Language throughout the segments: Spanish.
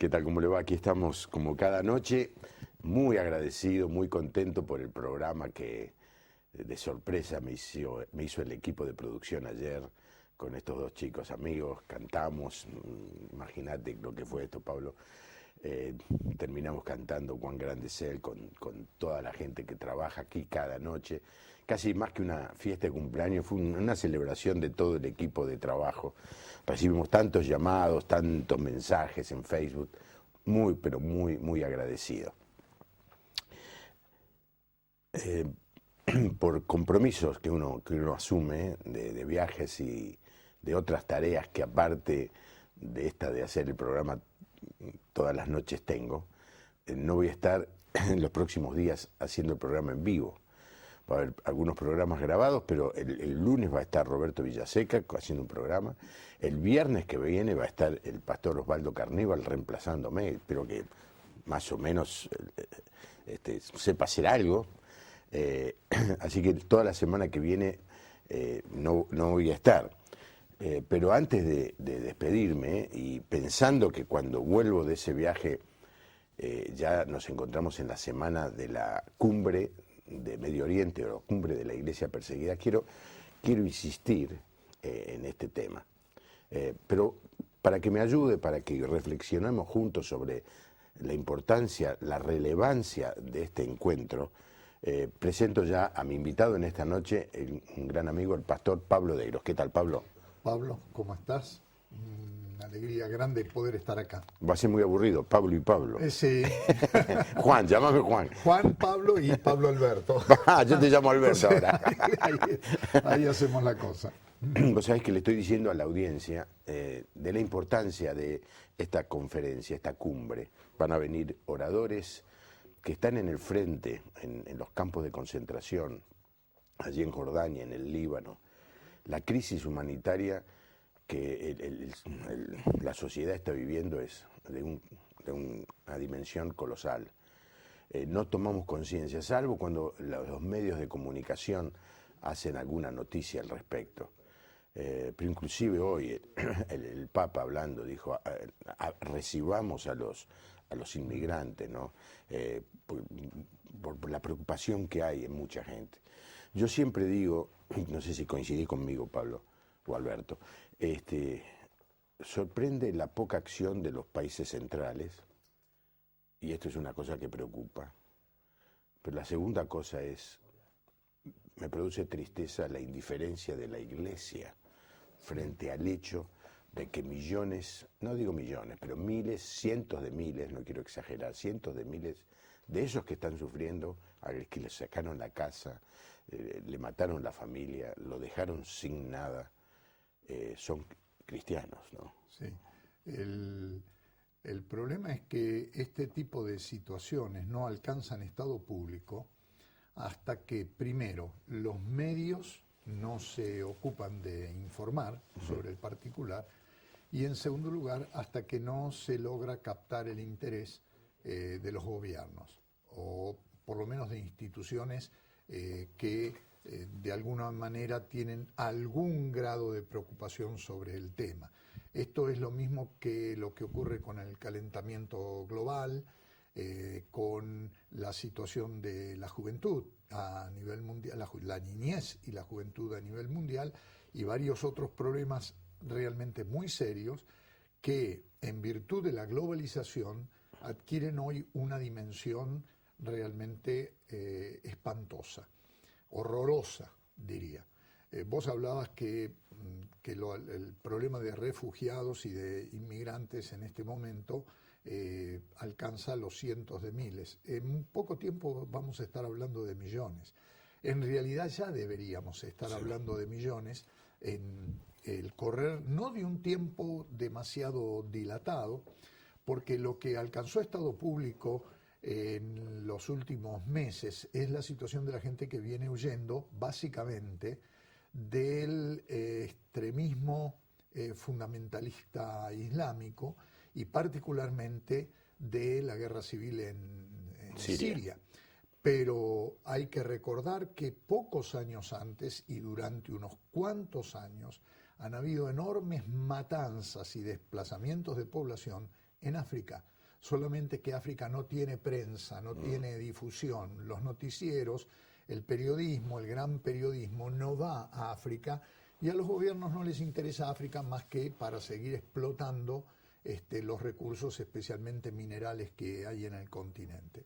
¿Qué tal? ¿Cómo le va? Aquí estamos como cada noche, muy agradecido, muy contento por el programa que de sorpresa me hizo el equipo de producción ayer con estos dos chicos amigos. Cantamos, imagínate lo que fue esto, Pablo. Terminamos cantando Cuán grande es Él con toda la gente que trabaja aquí cada noche. Casi más que una fiesta de cumpleaños, fue una celebración de todo el equipo de trabajo. Recibimos tantos llamados, tantos mensajes en Facebook, pero muy agradecido. Por compromisos que uno asume de viajes y de otras tareas que aparte de esta de hacer el programa todas las noches tengo, no voy a estar en los próximos días haciendo el programa en vivo. Va a haber algunos programas grabados, pero el lunes va a estar Roberto Villaseca haciendo un programa. El viernes que viene va a estar el pastor Osvaldo Carníbal reemplazándome. Espero que más o menos sepa hacer algo. Así que toda la semana que viene no voy a estar. Pero antes de despedirme y pensando que cuando vuelvo de ese viaje ya nos encontramos en la semana de la cumbre de Medio Oriente o la cumbre de la Iglesia Perseguida, quiero insistir en este tema. Pero para que me ayude, para que reflexionemos juntos sobre la importancia, la relevancia de este encuentro, presento ya a mi invitado en esta noche, un gran amigo, el pastor Pablo Deiros. ¿Qué tal, Pablo? Pablo, ¿cómo estás? Una alegría grande poder estar acá. Va a ser muy aburrido, Pablo y Pablo. Sí. Juan, llámame Juan. Juan, Pablo y Pablo Alberto. Yo te llamo Alberto ahora. Ahí hacemos la cosa. Vos sabés que le estoy diciendo a la audiencia de la importancia de esta conferencia, esta cumbre. Van a venir oradores que están en el frente, en los campos de concentración, allí en Jordania, en el Líbano. La crisis humanitaria que la sociedad está viviendo es de una dimensión colosal. No tomamos conciencia, salvo cuando los medios de comunicación hacen alguna noticia al respecto. Pero inclusive hoy el Papa hablando dijo, recibamos a los inmigrantes, ¿no? Por la preocupación que hay en mucha gente. Yo siempre digo, no sé si coincidís conmigo, Pablo o Alberto, sorprende la poca acción de los países centrales, y esto es una cosa que preocupa. Pero la segunda cosa es, me produce tristeza la indiferencia de la Iglesia frente al hecho de que millones, no digo millones, pero miles, cientos de miles, no quiero exagerar, cientos de miles de esos que están sufriendo, a los que les sacaron la casa, le mataron la familia, lo dejaron sin nada, son cristianos, ¿no? Sí. El problema es que este tipo de situaciones no alcanzan estado público hasta que, primero, los medios no se ocupan de informar sobre el particular, y en segundo lugar, hasta que no se logra captar el interés de los gobiernos, o por lo menos de instituciones que de alguna manera tienen algún grado de preocupación sobre el tema. Esto es lo mismo que lo que ocurre con el calentamiento global, con la situación de la juventud a nivel mundial, la niñez y la juventud a nivel mundial, y varios otros problemas realmente muy serios que, en virtud de la globalización, adquieren hoy una dimensión realmente espantosa, horrorosa, diría. Vos hablabas que el problema de refugiados y de inmigrantes en este momento alcanza los cientos de miles. En poco tiempo vamos a estar hablando de millones. En realidad ya deberíamos estar hablando de millones en el correr, no de un tiempo demasiado dilatado, porque lo que alcanzó estado público en los últimos meses es la situación de la gente que viene huyendo básicamente del extremismo fundamentalista islámico, y particularmente de la guerra civil en Siria. Pero hay que recordar que pocos años antes y durante unos cuantos años han habido enormes matanzas y desplazamientos de población en África, solamente que África no tiene prensa, no tiene difusión. Los noticieros, el periodismo, el gran periodismo, no va a África y a los gobiernos no les interesa África más que para seguir explotando los recursos, especialmente minerales, que hay en el continente.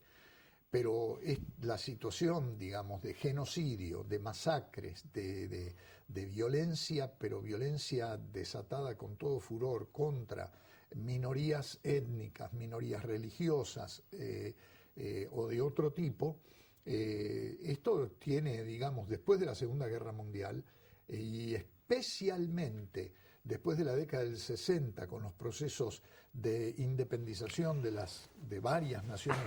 Pero la situación, digamos, de genocidio, de masacres, de violencia, pero violencia desatada con todo furor contra minorías étnicas, minorías religiosas o de otro tipo, esto tiene, digamos, después de la Segunda Guerra Mundial y especialmente después de la década del 60, con los procesos de independización de varias naciones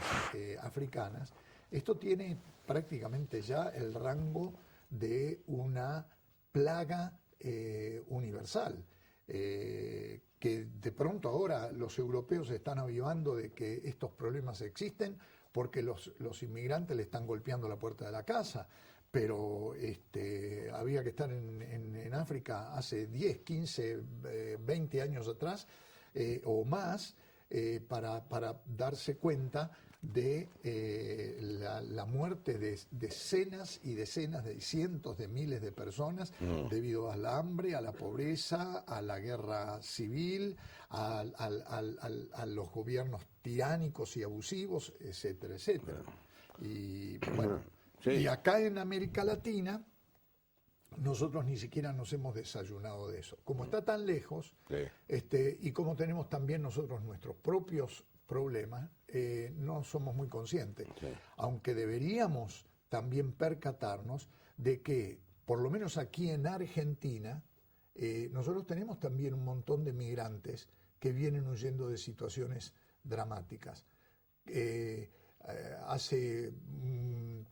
africanas, esto tiene prácticamente ya el rango de una plaga universal, que de pronto ahora los europeos están avivando de que estos problemas existen porque los inmigrantes le están golpeando la puerta de la casa. Pero había que estar en África hace 10, 15, 20 años atrás o más para darse cuenta de la muerte de decenas y decenas de cientos de miles de personas debido al hambre, a la pobreza, a la guerra civil, a los gobiernos tiránicos y abusivos, etcétera, etcétera. Y bueno... Sí. Y acá en América Latina, nosotros ni siquiera nos hemos desayunado de eso. Como está tan lejos, sí. Y como tenemos también nosotros nuestros propios problemas, no somos muy conscientes. Sí. Aunque deberíamos también percatarnos de que, por lo menos aquí en Argentina, nosotros tenemos también un montón de migrantes que vienen huyendo de situaciones dramáticas. Hace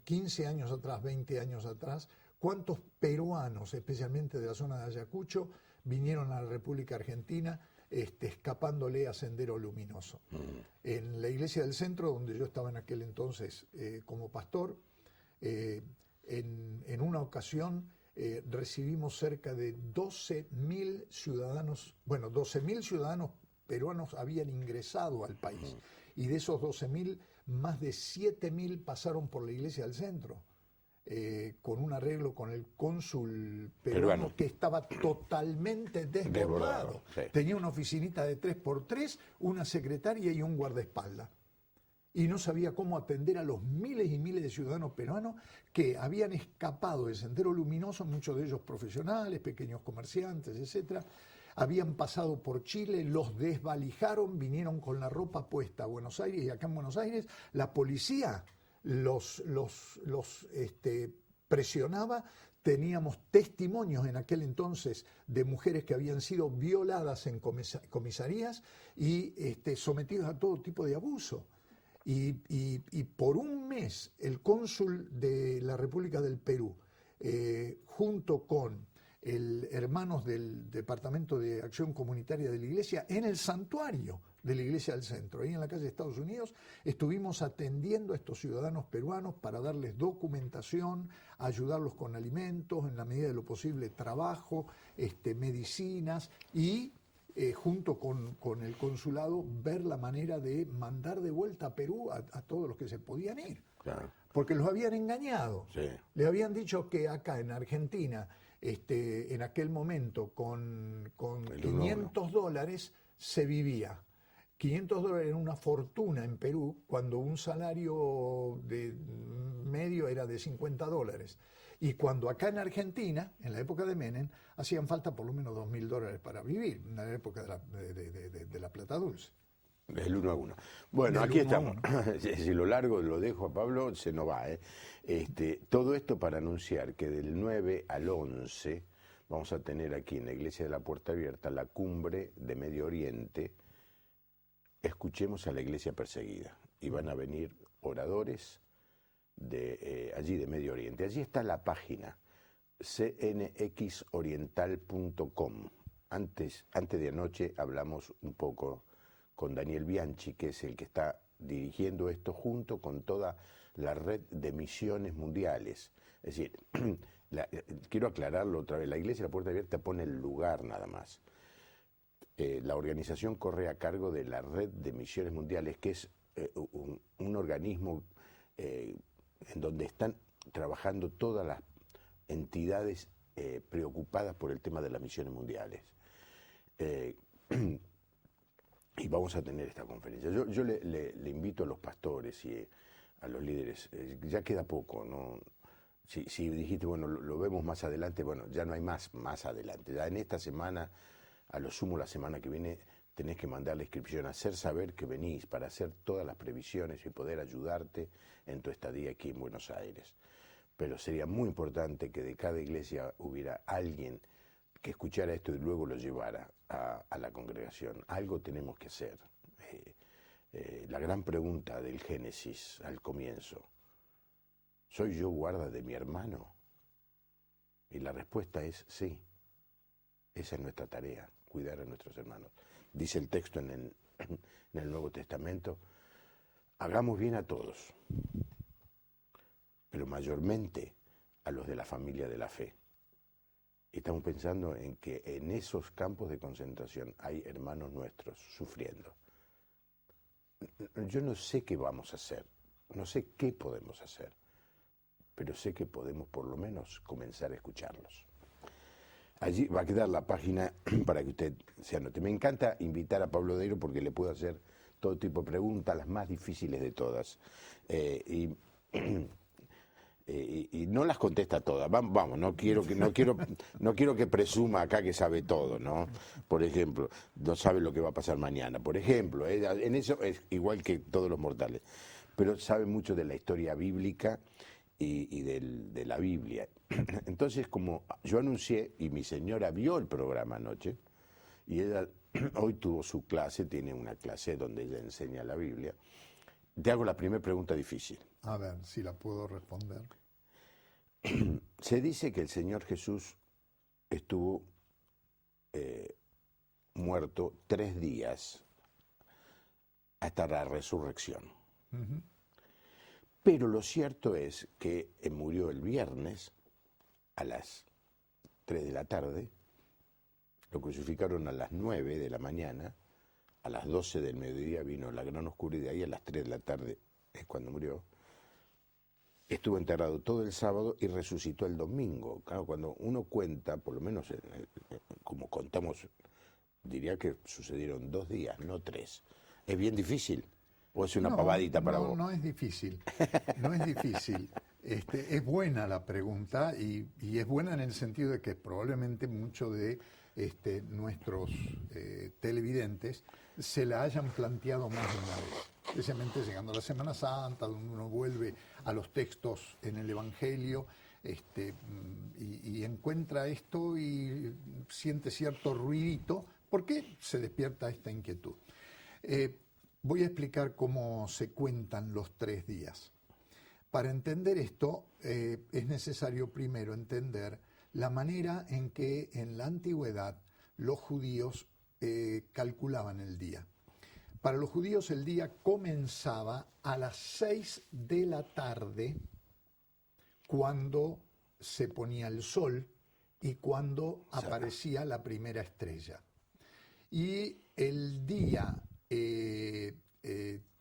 15 años atrás, 20 años atrás, ¿cuántos peruanos, especialmente de la zona de Ayacucho, vinieron a la República Argentina escapándole a Sendero Luminoso? En la iglesia del centro, donde yo estaba en aquel entonces como pastor, en una ocasión recibimos cerca de 12.000 ciudadanos, bueno, 12.000 ciudadanos peruanos habían ingresado al país, y de esos 12.000, más de 7.000 pasaron por la iglesia del centro, con un arreglo con el cónsul peruano que estaba totalmente desbordado. Sí. Tenía una oficinita de 3x3, una secretaria y un guardaespaldas. Y no sabía cómo atender a los miles y miles de ciudadanos peruanos que habían escapado del Sendero Luminoso, muchos de ellos profesionales, pequeños comerciantes, etcétera. Habían pasado por Chile, los desvalijaron, vinieron con la ropa puesta a Buenos Aires, y acá en Buenos Aires la policía los presionaba. Teníamos testimonios en aquel entonces de mujeres que habían sido violadas en comisarías y sometidos a todo tipo de abuso. Y por un mes el cónsul de la República del Perú, junto con hermanos del Departamento de Acción Comunitaria de la Iglesia, en el santuario de la Iglesia del Centro, ahí en la calle de Estados Unidos, estuvimos atendiendo a estos ciudadanos peruanos para darles documentación, ayudarlos con alimentos, en la medida de lo posible trabajo, medicinas y junto con el consulado ver la manera de mandar de vuelta a Perú a todos los que se podían ir. Claro. Porque los habían engañado. Sí. Les habían dicho que acá en Argentina, en aquel momento, con $500 se vivía. $500 era una fortuna en Perú, cuando un salario de medio era de $50. Y cuando acá en Argentina, en la época de Menem, hacían falta por lo menos $2.000 para vivir, en la época de la plata dulce. El 1 a 1. Bueno, aquí estamos. Si lo largo lo dejo a Pablo, se nos va. Todo esto para anunciar que del 9 al 11 vamos a tener aquí en la Iglesia de la Puerta Abierta la cumbre de Medio Oriente. Escuchemos a la iglesia perseguida. Y van a venir oradores de allí de Medio Oriente. Allí está la página cnxoriental.com. Antes de anoche hablamos un poco con Daniel Bianchi, que es el que está dirigiendo esto junto con toda la red de misiones mundiales. Es decir, quiero aclararlo otra vez, la Iglesia de la Puerta Abierta pone el lugar nada más. La organización corre a cargo de la Red de Misiones Mundiales, que es un organismo en donde están trabajando todas las entidades preocupadas por el tema de las misiones mundiales. Y vamos a tener esta conferencia. Yo le invito a los pastores y a los líderes, ya queda poco, ¿no? Si dijiste, bueno, lo vemos más adelante, bueno, ya no hay más adelante. Ya en esta semana, a lo sumo la semana que viene, tenés que mandar la inscripción, hacer saber que venís para hacer todas las previsiones y poder ayudarte en tu estadía aquí en Buenos Aires. Pero sería muy importante que de cada iglesia hubiera alguien que escuchara esto y luego lo llevara a la congregación. Algo tenemos que hacer. La gran pregunta del Génesis al comienzo, ¿soy yo guarda de mi hermano? Y la respuesta es sí. Esa es nuestra tarea, cuidar a nuestros hermanos. Dice el texto en el Nuevo Testamento, hagamos bien a todos, pero mayormente a los de la familia de la fe. Estamos pensando en que en esos campos de concentración hay hermanos nuestros sufriendo. Yo no sé qué vamos a hacer, no sé qué podemos hacer, pero sé que podemos por lo menos comenzar a escucharlos. Allí va a quedar la página para que usted se anote. Me encanta invitar a Pablo Deiro porque le puedo hacer todo tipo de preguntas, las más difíciles de todas. Y no las contesta todas. Vamos, no quiero que presuma acá que sabe todo, ¿no? Por ejemplo, no sabe lo que va a pasar mañana. Por ejemplo, en eso es igual que todos los mortales. Pero sabe mucho de la historia bíblica y de la Biblia. Entonces, como yo anuncié, y mi señora vio el programa anoche, y ella hoy tuvo su clase, tiene una clase donde ella enseña la Biblia, te hago la primera pregunta difícil. A ver si la puedo responder. Se dice que el Señor Jesús estuvo muerto 3 días hasta la resurrección. Uh-huh. Pero lo cierto es que murió el viernes a las 3 de la tarde, lo crucificaron a las 9 de la mañana, a las 12 del mediodía vino la gran oscuridad y a las 3 de la tarde es cuando murió. Estuvo enterrado todo el sábado y resucitó el domingo. Claro, cuando uno cuenta, por lo menos como contamos, diría que sucedieron 2 días, no 3. ¿Es bien difícil? ¿O es una pavadita para vos? No es difícil, no es difícil. Es buena la pregunta y es buena en el sentido de que probablemente muchos de nuestros televidentes se la hayan planteado más de una vez. Especialmente llegando a la Semana Santa, donde uno vuelve a los textos en el Evangelio y encuentra esto y siente cierto ruidito. ¿Por qué se despierta esta inquietud? Voy a explicar cómo se cuentan los 3 días. Para entender esto, es necesario primero entender la manera en que en la antigüedad los judíos calculaban el día. Para los judíos el día comenzaba a las 6 de la tarde, cuando se ponía el sol y cuando aparecía la primera estrella. Y el día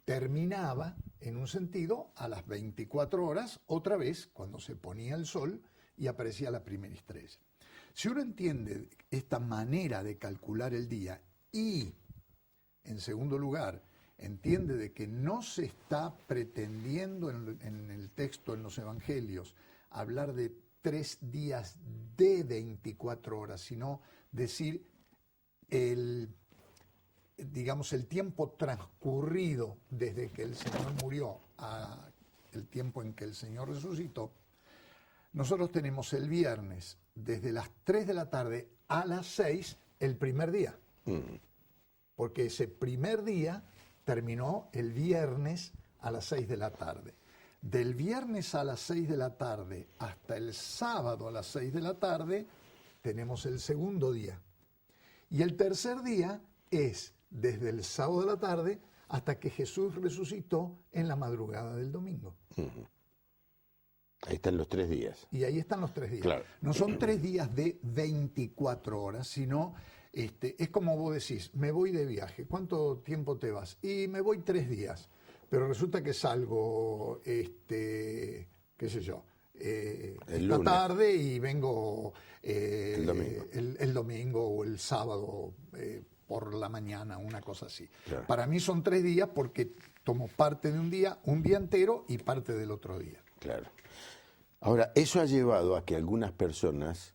terminaba, en un sentido, a las 24 horas, otra vez, cuando se ponía el sol y aparecía la primera estrella. Si uno entiende esta manera de calcular el día y, en segundo lugar, entiende de que no se está pretendiendo en el texto, en los evangelios, hablar de 3 días de 24 horas, sino decir el tiempo transcurrido desde que el Señor murió a el tiempo en que el Señor resucitó. Nosotros tenemos el viernes desde las 3 de la tarde a las 6 el primer día. Porque ese primer día terminó el viernes a las 6 de la tarde. Del viernes a las 6 de la tarde hasta el sábado a las 6 de la tarde tenemos el segundo día. Y el tercer día es desde el sábado de la tarde hasta que Jesús resucitó en la madrugada del domingo. Ahí están los 3 días. Y ahí están los 3 días. Claro. No son 3 días de 24 horas, sino Es como vos decís, me voy de viaje, ¿cuánto tiempo te vas? Y me voy 3 días, pero resulta que salgo, qué sé yo, El esta lunes, tarde y vengo el domingo. el domingo o el sábado por la mañana, una cosa así. Claro. Para mí son 3 días porque tomo parte de un día entero y parte del otro día. Claro. Ahora, eso ha llevado a que algunas personas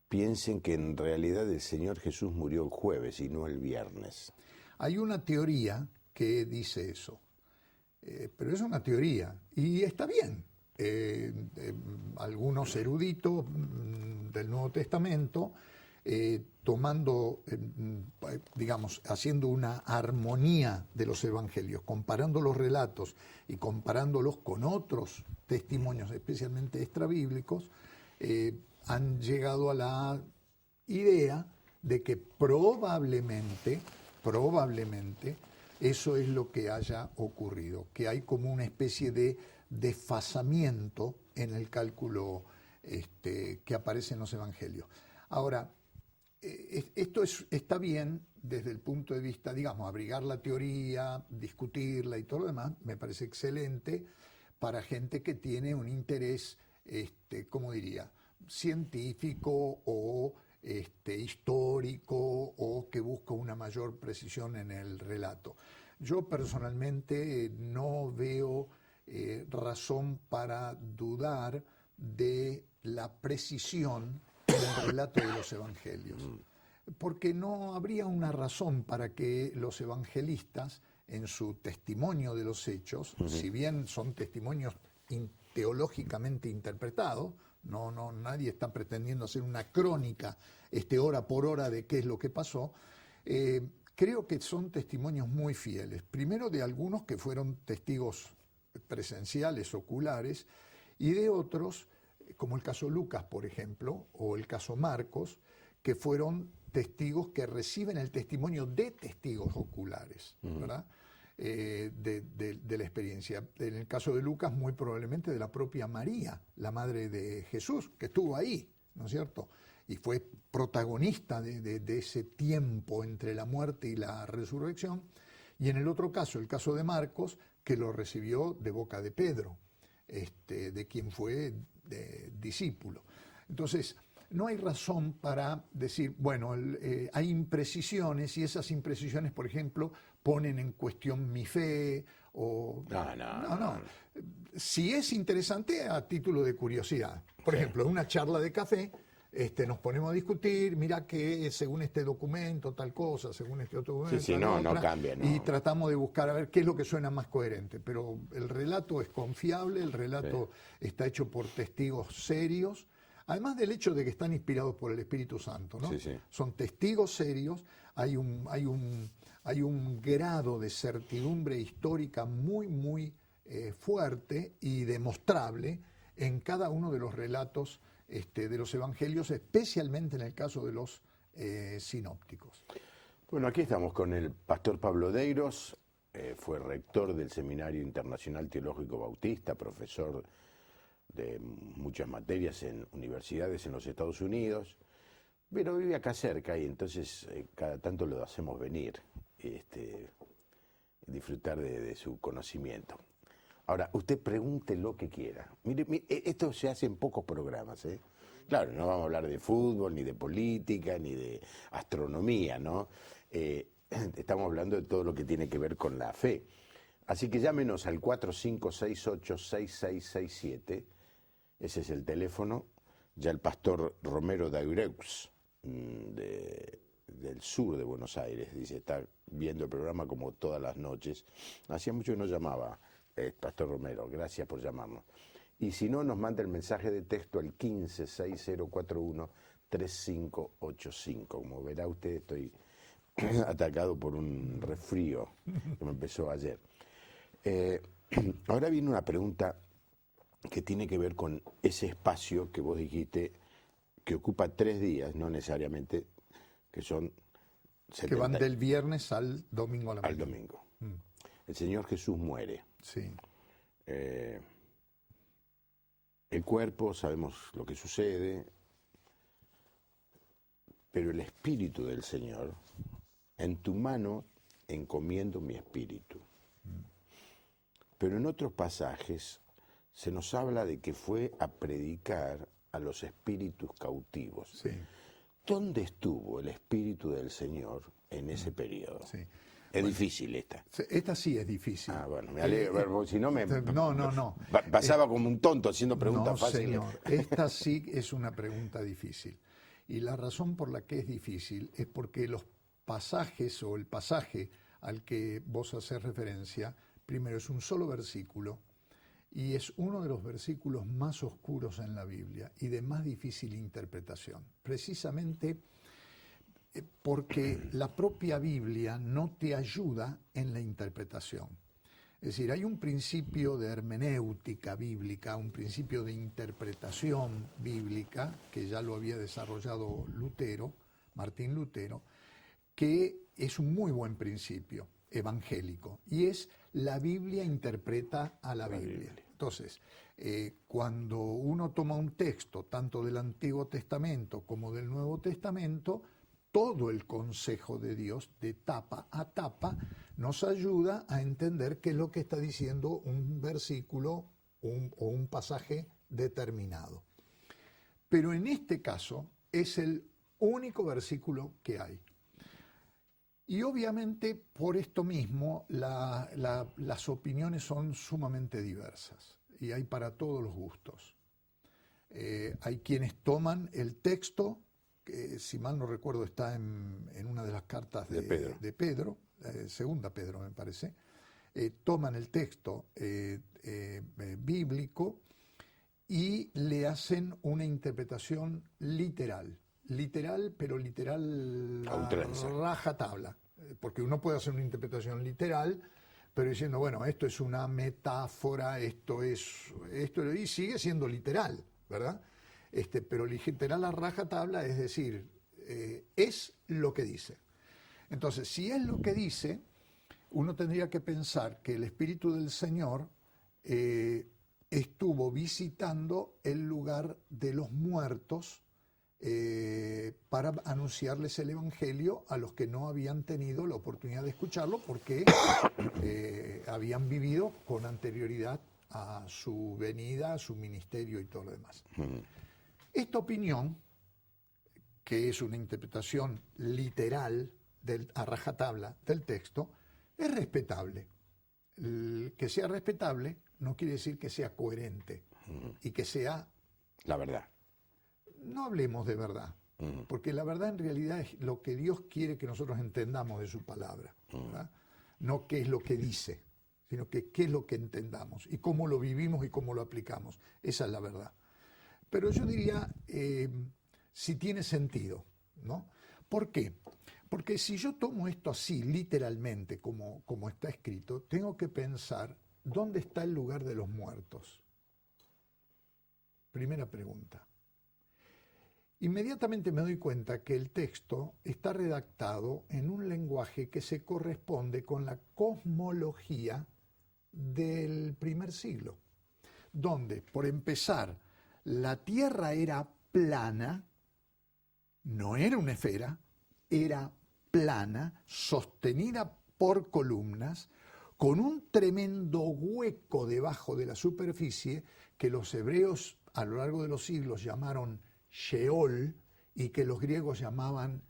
piensen que en realidad el Señor Jesús murió el jueves y no el viernes. Hay una teoría que dice eso, pero es una teoría y está bien. Algunos eruditos del Nuevo Testamento, tomando, digamos, haciendo una armonía de los evangelios, comparando los relatos y comparándolos con otros testimonios, especialmente extrabíblicos, han llegado a la idea de que probablemente, eso es lo que haya ocurrido, que hay como una especie de desfasamiento en el cálculo que aparece en los evangelios. Ahora, esto está bien desde el punto de vista, digamos, abrigar la teoría, discutirla y todo lo demás, me parece excelente para gente que tiene un interés, ¿cómo diría?, científico o histórico o que busca una mayor precisión en el relato. Yo personalmente no veo razón para dudar de la precisión del relato de los evangelios, porque no habría una razón para que los evangelistas, en su testimonio de los hechos, si bien son testimonios teológicamente interpretados, nadie está pretendiendo hacer una crónica hora por hora de qué es lo que pasó, creo que son testimonios muy fieles. Primero de algunos que fueron testigos presenciales, oculares, y de otros, como el caso Lucas, por ejemplo, o el caso Marcos, que fueron testigos que reciben el testimonio de testigos oculares, ¿verdad? De la experiencia. En el caso de Lucas, muy probablemente de la propia María, la madre de Jesús, que estuvo ahí, ¿no es cierto? Y fue protagonista de ese tiempo entre la muerte y la resurrección. Y en el otro caso, el caso de Marcos, que lo recibió de boca de Pedro, de quien fue discípulo. Entonces, no hay razón para decir, bueno, hay imprecisiones y esas imprecisiones, por ejemplo, ponen en cuestión mi fe o... No. Si es interesante, a título de curiosidad. Por ejemplo, en una charla de café, nos ponemos a discutir, mira que según este documento tal cosa, según este otro documento Sí, tal no otra, cambia, no. y tratamos de buscar a ver qué es lo que suena más coherente. Pero el relato es confiable, el relato está hecho por testigos serios, además del hecho de que están inspirados por el Espíritu Santo, ¿no? Sí. Son testigos serios, hay un grado de certidumbre histórica muy fuerte y demostrable en cada uno de los relatos de los evangelios, especialmente en el caso de los sinópticos. Bueno, aquí estamos con el pastor Pablo Deiros, fue rector del Seminario Internacional Teológico Bautista, profesor de muchas materias en universidades en los Estados Unidos, pero vive acá cerca y entonces cada tanto lo hacemos venir, disfrutar de su conocimiento. Ahora, usted pregunte lo que quiera. Mire, esto se hace en pocos programas, ¿eh? Claro, no vamos a hablar de fútbol, ni de política, ni de astronomía, ¿no? Estamos hablando de todo lo que tiene que ver con la fe. Así que llámenos al 4568-6667. Ese es el teléfono. Ya el pastor Romero Daureux, del sur de Buenos Aires, dice, está viendo el programa como todas las noches. Hacía mucho que no llamaba pastor Romero, gracias por llamarnos. Y si no, nos manda el mensaje de texto al 156041-3585. Como verá usted, estoy atacado por un resfrío que me empezó ayer. Ahora viene una pregunta que tiene que ver con ese espacio que vos dijiste que ocupa 3 días, no necesariamente, que son 70, que van del viernes al domingo a la mañana. Al domingo. El Señor Jesús muere. Sí. El cuerpo, sabemos lo que sucede. pero el Espíritu del Señor, en tu mano encomiendo mi espíritu. Pero en otros pasajes se nos habla de que fue a predicar a los espíritus cautivos. Sí. ¿Dónde estuvo el Espíritu del Señor en ese periodo? Sí. Es difícil esta. Esta sí es difícil. Ah, bueno, me alegro, porque si no me... No. Pasaba como un tonto haciendo preguntas fáciles. No, señor, esta sí es una pregunta difícil. Y la razón por la que es difícil es porque los pasajes o el pasaje al que vos haces referencia, primero es un solo versículo y es uno de los versículos más oscuros en la Biblia y de más difícil interpretación. Precisamente porque la propia Biblia no te ayuda en la interpretación. Es decir, hay un principio de hermenéutica bíblica, un principio de interpretación bíblica, que ya lo había desarrollado Lutero, Martín Lutero, que es un muy buen principio evangélico, y es la Biblia interpreta a la Biblia. Entonces, cuando uno toma un texto, tanto del Antiguo Testamento como del Nuevo Testamento, todo el consejo de Dios, de tapa a tapa, nos ayuda a entender qué es lo que está diciendo un versículo o un pasaje determinado. Pero en este caso es el único versículo que hay. Y obviamente por esto mismo las opiniones son sumamente diversas y hay para todos los gustos. Hay quienes toman el texto, que si mal no recuerdo está en una de las cartas de Pedro, segunda Pedro me parece, toman el texto bíblico y le hacen una interpretación literal, pero literal rajatabla, porque uno puede hacer una interpretación literal, pero diciendo, bueno, esto es una metáfora, esto y sigue siendo literal, ¿verdad? Pero literal a rajatabla, es decir, es lo que dice. Entonces, si es lo que dice, uno tendría que pensar que el Espíritu del Señor estuvo visitando el lugar de los muertos para anunciarles el Evangelio a los que no habían tenido la oportunidad de escucharlo porque habían vivido con anterioridad a su venida, a su ministerio y todo lo demás. Esta opinión, que es una interpretación literal a rajatabla del texto, es respetable. Que sea respetable no quiere decir que sea coherente y que sea... La verdad. No hablemos de verdad, porque la verdad en realidad es lo que Dios quiere que nosotros entendamos de su palabra, ¿verdad? No qué es lo que dice, sino que qué es lo que entendamos y cómo lo vivimos y cómo lo aplicamos. Esa es la verdad. Pero yo diría, si tiene sentido, ¿no? ¿Por qué? Porque si yo tomo esto así, literalmente, como está escrito, tengo que pensar, ¿dónde está el lugar de los muertos? Primera pregunta. Inmediatamente me doy cuenta que el texto está redactado en un lenguaje que se corresponde con la cosmología del primer siglo, donde, por empezar, la Tierra era plana, no era una esfera, era plana, sostenida por columnas, con un tremendo hueco debajo de la superficie que los hebreos a lo largo de los siglos llamaron Sheol y que los griegos llamaban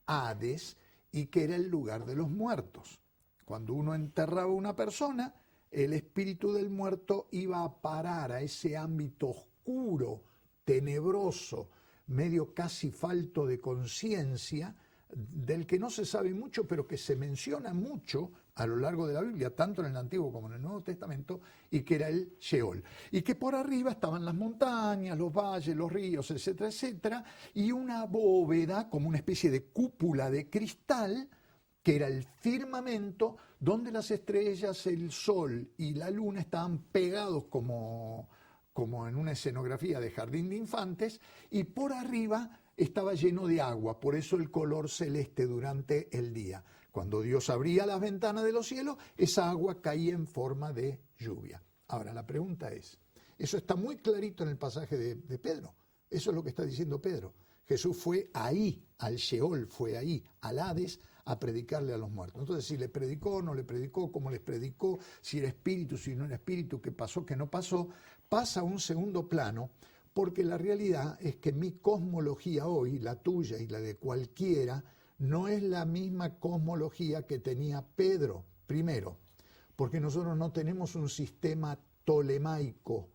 Hades y que era el lugar de los muertos. Cuando uno enterraba a una persona, el espíritu del muerto iba a parar a ese ámbito oscuro, tenebroso, medio casi falto de conciencia, del que no se sabe mucho, pero que se menciona mucho a lo largo de la Biblia, tanto en el Antiguo como en el Nuevo Testamento, y que era el Sheol. Y que por arriba estaban las montañas, los valles, los ríos, etcétera, etcétera, y una bóveda, como una especie de cúpula de cristal, que era el firmamento, donde las estrellas, el sol y la luna estaban pegados como en una escenografía de jardín de infantes, y por arriba estaba lleno de agua, por eso el color celeste durante el día. Cuando Dios abría las ventanas de los cielos, esa agua caía en forma de lluvia. Ahora, la pregunta es, eso está muy clarito en el pasaje de Pedro, eso es lo que está diciendo Pedro. Jesús fue ahí, al Sheol, fue ahí, al Hades, a predicarle a los muertos. Entonces, si le predicó, no le predicó, cómo les predicó, si era espíritu, si no era espíritu, qué pasó, qué no pasó, pasa a un segundo plano, porque la realidad es que mi cosmología hoy, la tuya y la de cualquiera, no es la misma cosmología que tenía Pedro. Primero, porque nosotros no tenemos un sistema tolemaico,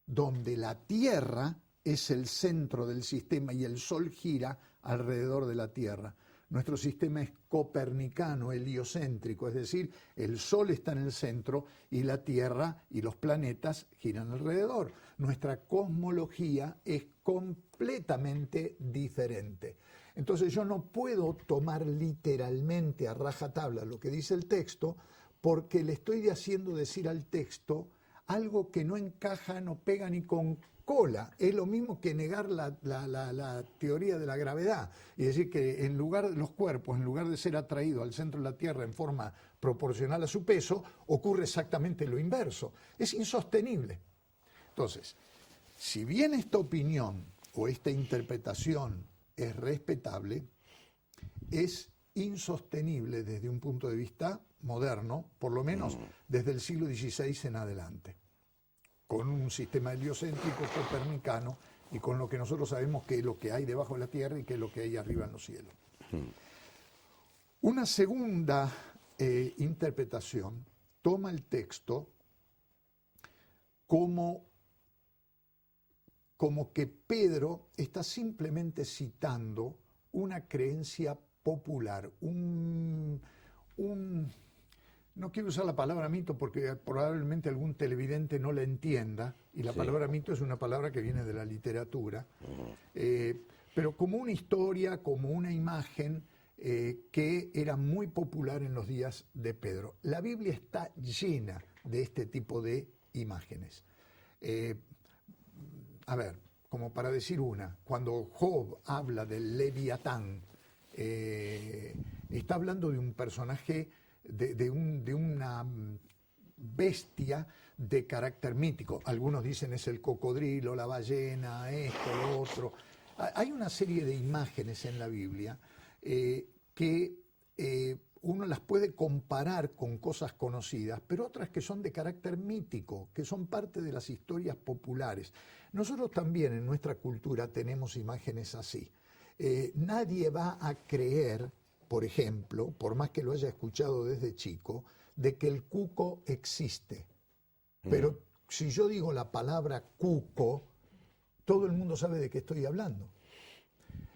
donde la Tierra es el centro del sistema y el Sol gira alrededor de la Tierra. Nuestro sistema es copernicano, heliocéntrico, es decir, el Sol está en el centro y la Tierra y los planetas giran alrededor. Nuestra cosmología es completamente diferente. Entonces yo no puedo tomar literalmente a rajatabla lo que dice el texto, porque le estoy haciendo decir al texto algo que no encaja, no pega ni con cola. Es lo mismo que negar la teoría de la gravedad y decir que en lugar de los cuerpos, en lugar de ser atraídos al centro de la Tierra en forma proporcional a su peso, ocurre exactamente lo inverso. Es insostenible. Entonces, si bien esta opinión o esta interpretación es respetable, es insostenible desde un punto de vista moderno, por lo menos desde el siglo XVI en adelante, con un sistema heliocéntrico copernicano y con lo que nosotros sabemos que es lo que hay debajo de la Tierra y que es lo que hay arriba en los cielos. Una segunda interpretación toma el texto como que Pedro está simplemente citando una creencia popular, no quiero usar la palabra mito porque probablemente algún televidente no la entienda, y la palabra mito es una palabra que viene de la literatura, pero como una historia, como una imagen que era muy popular en los días de Pedro. La Biblia está llena de este tipo de imágenes. A ver, como para decir una, cuando Job habla del Leviatán, está hablando de un personaje, de una bestia de carácter mítico. Algunos dicen es el cocodrilo, la ballena, esto, lo otro. Hay una serie de imágenes en la Biblia que uno las puede comparar con cosas conocidas, pero otras que son de carácter mítico, que son parte de las historias populares. Nosotros también en nuestra cultura tenemos imágenes así. Nadie va a creer, por ejemplo, por más que lo haya escuchado desde chico, de que el cuco existe. Pero si yo digo la palabra cuco, todo el mundo sabe de qué estoy hablando.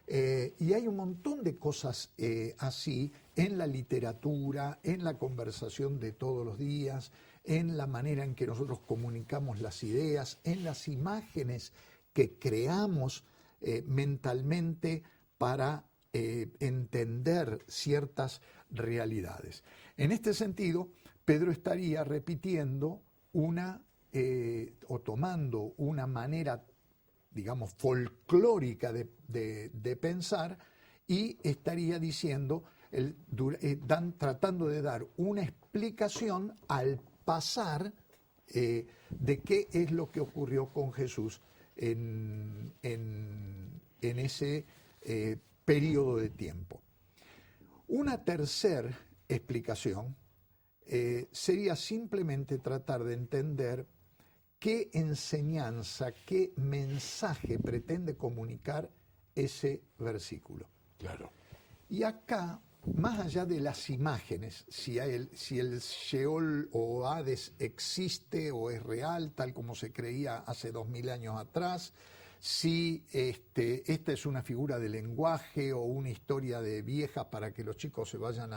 Y hay un montón de cosas así en la literatura, en la conversación de todos los días, en la manera en que nosotros comunicamos las ideas, en las imágenes que creamos mentalmente para entender ciertas realidades. En este sentido, Pedro estaría repitiendo o tomando una manera, digamos, folclórica de pensar, y estaría diciendo, tratando de dar una explicación al pasar de qué es lo que ocurrió con Jesús en ese periodo de tiempo. Una tercera explicación sería simplemente tratar de entender qué enseñanza, qué mensaje pretende comunicar ese versículo. Claro. Y acá, más allá de las imágenes, si el Sheol o Hades existe o es real, tal como se creía hace 2000 años atrás, si esta es una figura de lenguaje o una historia de viejas para que los chicos se vayan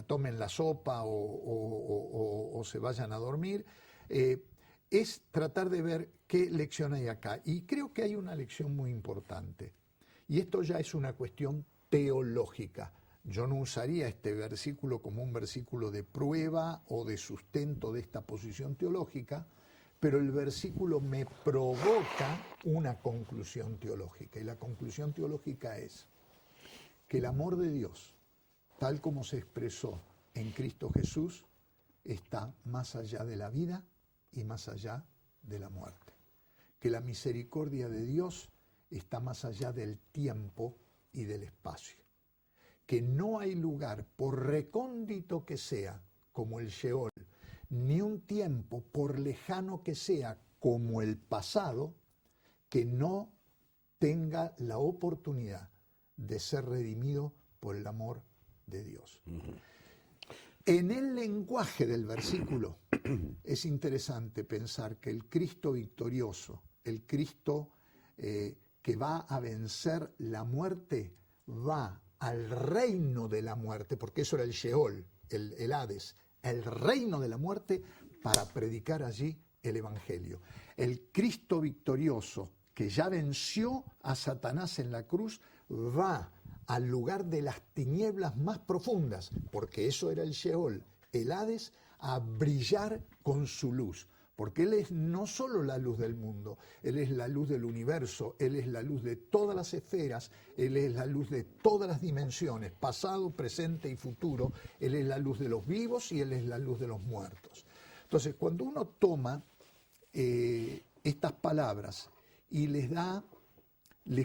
tomen la sopa o se vayan a dormir, es tratar de ver qué lección hay acá. Y creo que hay una lección muy importante. Y esto ya es una cuestión teológica. Yo no usaría este versículo como un versículo de prueba o de sustento de esta posición teológica, pero el versículo me provoca una conclusión teológica. Y la conclusión teológica es que el amor de Dios, tal como se expresó en Cristo Jesús, está más allá de la vida y más allá de la muerte. Que la misericordia de Dios está más allá del tiempo y del espacio. Que no hay lugar, por recóndito que sea, como el Sheol, ni un tiempo, por lejano que sea, como el pasado, que no tenga la oportunidad de ser redimido por el amor de Dios. En el lenguaje del versículo es interesante pensar que el Cristo victorioso, el Cristo que va a vencer la muerte, va al reino de la muerte, porque eso era el Sheol, el Hades, el reino de la muerte, para predicar allí el Evangelio. El Cristo victorioso, que ya venció a Satanás en la cruz, va al lugar de las tinieblas más profundas, porque eso era el Sheol, el Hades, a brillar con su luz. Porque Él es no solo la luz del mundo, Él es la luz del universo, Él es la luz de todas las esferas, Él es la luz de todas las dimensiones, pasado, presente y futuro, Él es la luz de los vivos y Él es la luz de los muertos. Entonces, cuando uno toma estas palabras y les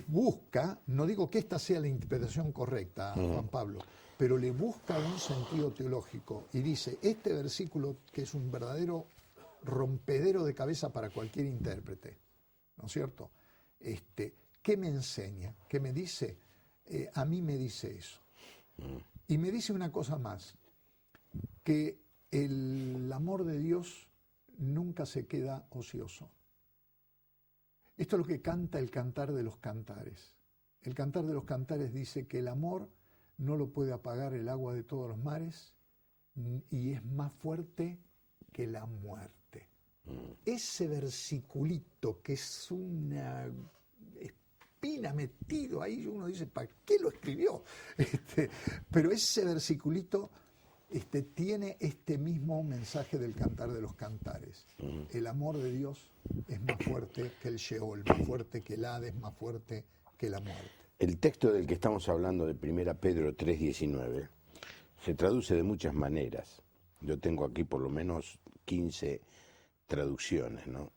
busca, no digo que esta sea la interpretación correcta, Juan Pablo, pero le busca un sentido teológico y dice, este versículo, que es un verdadero rompedero de cabeza para cualquier intérprete, ¿no es cierto? ¿Qué me enseña? ¿Qué me dice? A mí me dice eso. Y me dice una cosa más, que el amor de Dios nunca se queda ocioso. Esto es lo que canta el Cantar de los Cantares. El Cantar de los Cantares dice que el amor no lo puede apagar el agua de todos los mares y es más fuerte que la muerte. Ese versiculito que es una espina metido ahí, uno dice, ¿para qué lo escribió? Pero ese versiculito tiene este mismo mensaje del Cantar de los Cantares. El amor de Dios es más fuerte que el Sheol, más fuerte que el Hades, más fuerte que la muerte. El texto del que estamos hablando, de 1 Pedro 3:19, se traduce de muchas maneras. Yo tengo aquí por lo menos 15 traducciones, ¿no?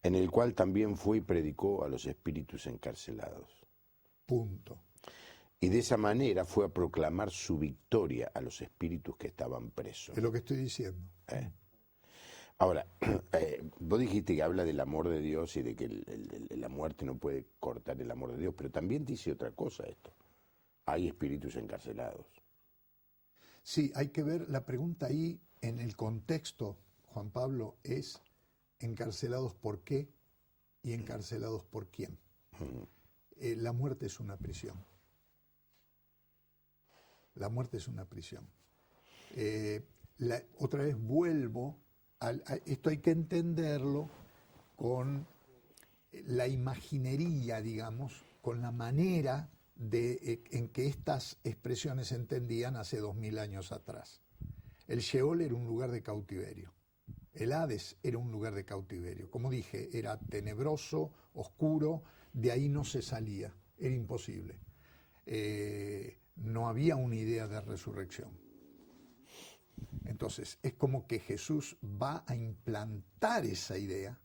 En el cual también fue y predicó a los espíritus encarcelados. Punto. Y de esa manera fue a proclamar su victoria a los espíritus que estaban presos. Es lo que estoy diciendo. Ahora, vos dijiste que habla del amor de Dios y de que la muerte no puede cortar el amor de Dios, pero también dice otra cosa esto. Hay espíritus encarcelados. Sí, hay que ver la pregunta ahí en el contexto, Juan Pablo, es ¿encarcelados por qué y encarcelados por quién? La muerte es una prisión. La muerte es una prisión. Otra vez vuelvo, esto hay que entenderlo con la imaginería, digamos, con la manera en que estas expresiones se entendían hace 2000 años atrás. El Sheol era un lugar de cautiverio. El Hades era un lugar de cautiverio. Como dije, era tenebroso, oscuro, de ahí no se salía, era imposible. No había una idea de resurrección. Entonces, es como que Jesús va a implantar esa idea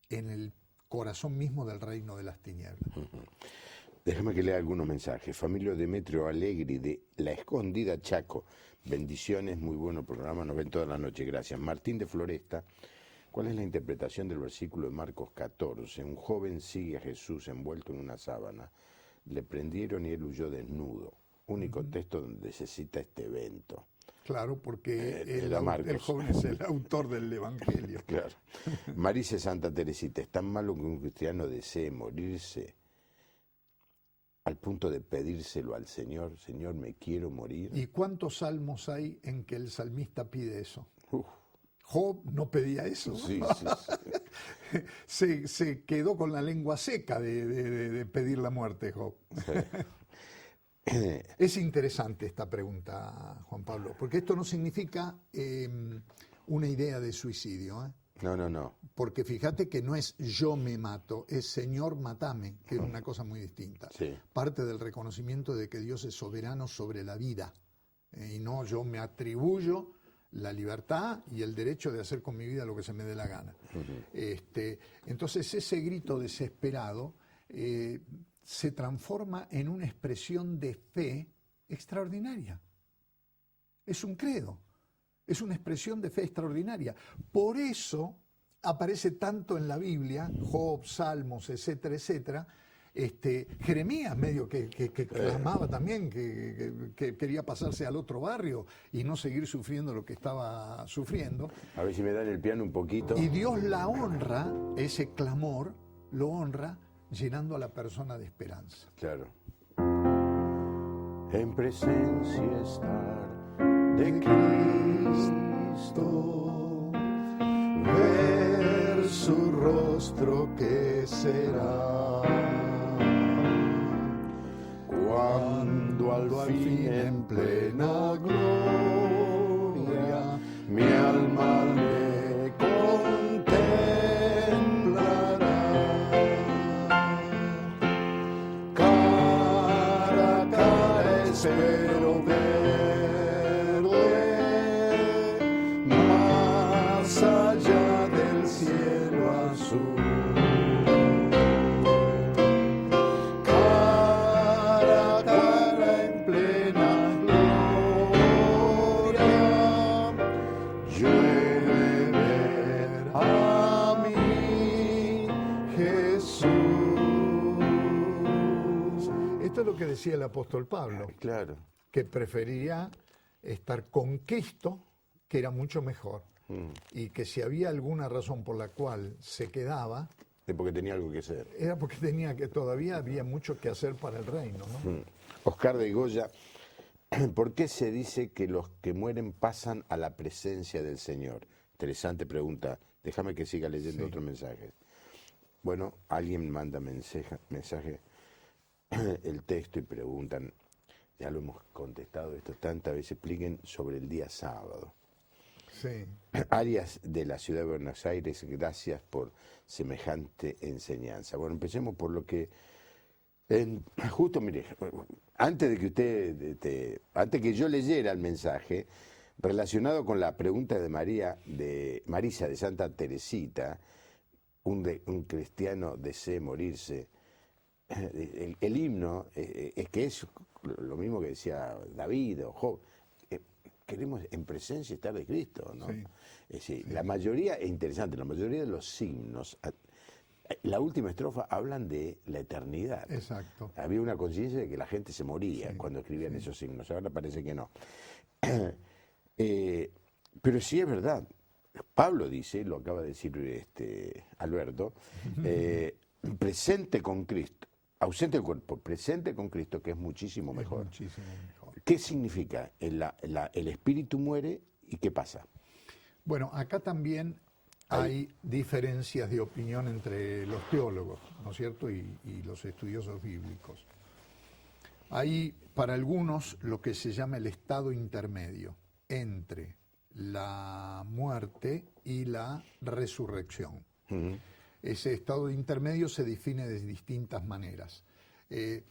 en el corazón mismo del reino de las tinieblas. Déjame que lea algunos mensajes. Familia Demetrio Alegri de La Escondida, Chaco. Bendiciones, muy bueno programa, nos ven toda la noche, gracias. Martín de Floresta, ¿cuál es la interpretación del versículo de Marcos 14? Un joven sigue a Jesús envuelto en una sábana. Le prendieron y él huyó desnudo. Único texto donde se cita este evento. Claro, porque el joven es el autor del Evangelio. Claro. Marisa Santa Teresita, ¿es tan malo que un cristiano desee morirse al punto de pedírselo al Señor? Señor, me quiero morir. ¿Y cuántos salmos hay en que el salmista pide eso? Job no pedía eso. Sí. Se quedó con la lengua seca de pedir la muerte, Job. Sí. Es interesante esta pregunta, Juan Pablo, porque esto no significa una idea de suicidio. No. Porque fíjate que no es yo me mato, es Señor, matame, que es una cosa muy distinta. Sí. Parte del reconocimiento de que Dios es soberano sobre la vida. Y no yo me atribuyo la libertad y el derecho de hacer con mi vida lo que se me dé la gana. Entonces ese grito desesperado se transforma en una expresión de fe extraordinaria. Es un credo, es una expresión de fe extraordinaria. Por eso aparece tanto en la Biblia, Job, Salmos, etcétera, etcétera. Jeremías medio que clamaba también, que quería pasarse al otro barrio y no seguir sufriendo lo que estaba sufriendo. A ver si me dan el piano un poquito. Y Dios la honra, ese clamor, lo honra llenando a la persona de esperanza. Claro. En presencia estar de Cristo, ver su rostro que será. Cuando al fin en plena gloria mi alma le contemplará. Cara a cara espero verle más allá del cielo azul. Esto es lo que decía el apóstol Pablo, Claro. que prefería estar con Cristo, que era mucho mejor, y que si había alguna razón por la cual se quedaba, Es porque tenía algo que hacer. era porque todavía había mucho que hacer para el reino, ¿no? Oscar de Goya, ¿por qué se dice que los que mueren pasan a la presencia del Señor? Interesante pregunta. Déjame que siga leyendo otro mensaje. Bueno, alguien manda mensaje el texto y preguntan, ya lo hemos contestado esto tantas veces, expliquen sobre el día sábado. Sí. Arias de la ciudad de Buenos Aires, gracias por semejante enseñanza. Bueno, empecemos por lo que justo, mire, antes de que antes que yo leyera el mensaje, relacionado con la pregunta de Marisa de Santa Teresita, un cristiano desee morirse, el himno es que es lo mismo que decía David o Job, queremos en presencia estar de Cristo, ¿no? Sí. Es decir, la mayoría, es interesante, la mayoría de los himnos, la última estrofa hablan de la eternidad. Exacto. Había una conciencia de que la gente se moría cuando escribían esos himnos, ahora parece que no. Pero sí es verdad, Pablo dice, lo acaba de decir Alberto, presente con Cristo, ausente del cuerpo, presente con Cristo, que es muchísimo mejor. Muchísimo mejor. ¿Qué significa? El espíritu muere y ¿qué pasa? Bueno, acá también hay diferencias de opinión entre los teólogos, ¿no es cierto?, y los estudiosos bíblicos. Hay para algunos lo que se llama el estado intermedio entre la muerte y la resurrección. Ese estado intermedio se define de distintas maneras.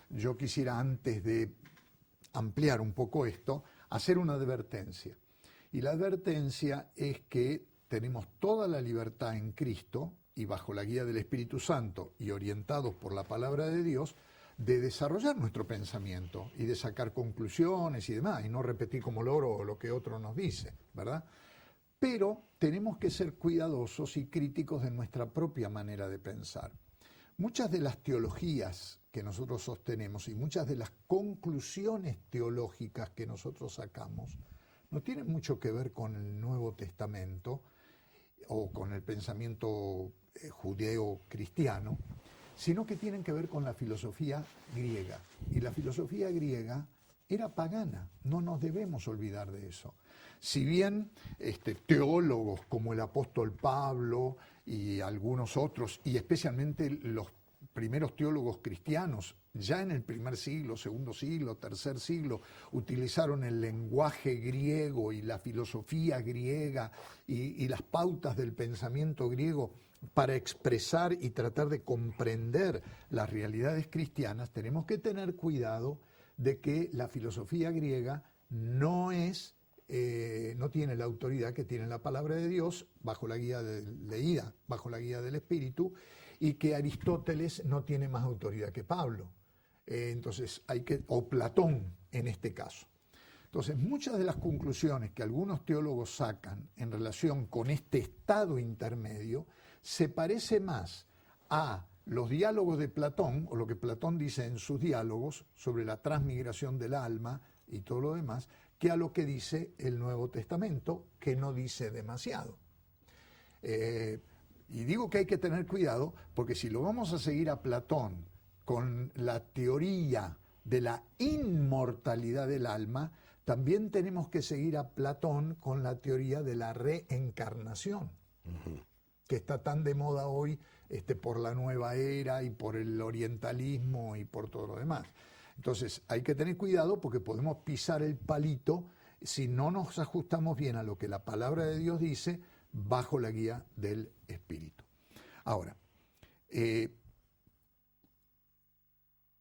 Yo quisiera, antes de ampliar un poco esto, hacer una advertencia. Y la advertencia es que tenemos toda la libertad en Cristo y bajo la guía del Espíritu Santo y orientados por la palabra de Dios, de desarrollar nuestro pensamiento y de sacar conclusiones y demás, y no repetir como loro lo que otro nos dice, ¿verdad? Pero tenemos que ser cuidadosos y críticos de nuestra propia manera de pensar. Muchas de las teologías que nosotros sostenemos y muchas de las conclusiones teológicas que nosotros sacamos no tienen mucho que ver con el Nuevo Testamento o con el pensamiento judeo-cristiano, sino que tienen que ver con la filosofía griega. Y la filosofía griega era pagana, no nos debemos olvidar de eso. Si bien teólogos como el apóstol Pablo y algunos otros, y especialmente los primeros teólogos cristianos, ya en el primer siglo, segundo siglo, tercer siglo, utilizaron el lenguaje griego y la filosofía griega y las pautas del pensamiento griego para expresar y tratar de comprender las realidades cristianas, tenemos que tener cuidado de que la filosofía griega no tiene la autoridad que tiene la palabra de Dios bajo la guía leída, bajo la guía del Espíritu, y que Aristóteles no tiene más autoridad que Pablo. Entonces o Platón en este caso. Entonces, muchas de las conclusiones que algunos teólogos sacan en relación con este estado intermedio se parece más a los diálogos de Platón, o lo que Platón dice en sus diálogos sobre la transmigración del alma y todo lo demás, que a lo que dice el Nuevo Testamento, que no dice demasiado. Y digo que hay que tener cuidado, porque si lo vamos a seguir a Platón con la teoría de la inmortalidad del alma, también tenemos que seguir a Platón con la teoría de la reencarnación, que está tan de moda hoy por la nueva era y por el orientalismo y por todo lo demás. Entonces hay que tener cuidado porque podemos pisar el palito si no nos ajustamos bien a lo que la palabra de Dios dice bajo la guía del Espíritu. Ahora,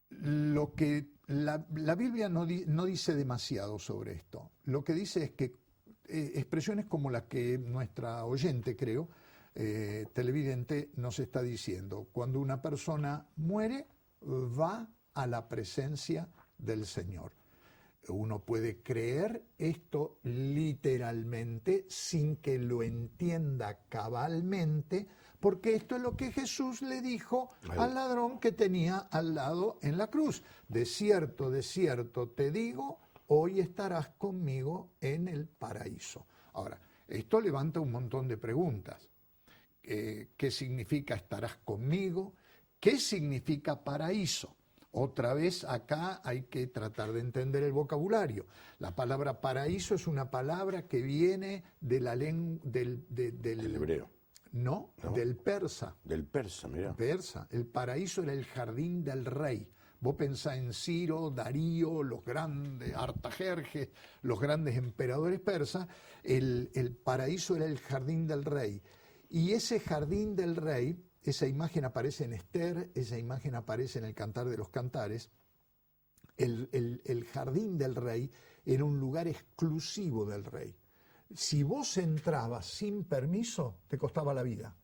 lo que la Biblia no dice demasiado sobre esto. Lo que dice es que expresiones como las que nuestra oyente, creo, televidente, nos está diciendo. Cuando una persona muere, va a la presencia del Señor. Uno puede creer esto literalmente sin que lo entienda cabalmente, porque esto es lo que Jesús le dijo al ladrón que tenía al lado en la cruz. De cierto te digo, hoy estarás conmigo en el paraíso. Ahora, esto levanta un montón de preguntas. ¿Qué significa estarás conmigo? ¿Qué significa paraíso? Otra vez acá hay que tratar de entender el vocabulario. La palabra paraíso es una palabra que viene de la del hebreo. No, del persa. Del persa, mirá. Persa. El paraíso era el jardín del rey. Vos pensás en Ciro, Darío, los grandes Artajerjes, los grandes emperadores persas. El paraíso era el jardín del rey. Y ese jardín del rey, esa imagen aparece en Esther, esa imagen aparece en el Cantar de los Cantares. El jardín del rey era un lugar exclusivo del rey. Si vos entrabas sin permiso, te costaba la vida.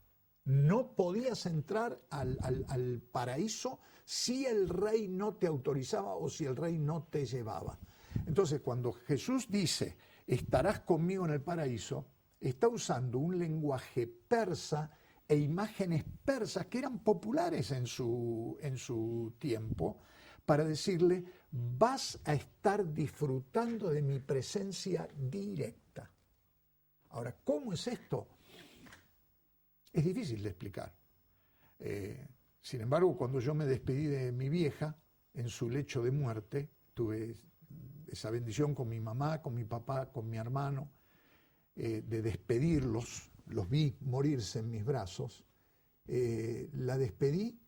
No podías entrar al paraíso si el rey no te autorizaba o si el rey no te llevaba. Entonces, cuando Jesús dice, estarás conmigo en el paraíso, está usando un lenguaje persa e imágenes persas que eran populares en su tiempo, para decirle, vas a estar disfrutando de mi presencia directa. Ahora, ¿cómo es esto? Es difícil de explicar. Sin embargo, cuando yo me despedí de mi vieja en su lecho de muerte, tuve esa bendición con mi mamá, con mi papá, con mi hermano, de despedirlos, los vi morirse en mis brazos, la despedí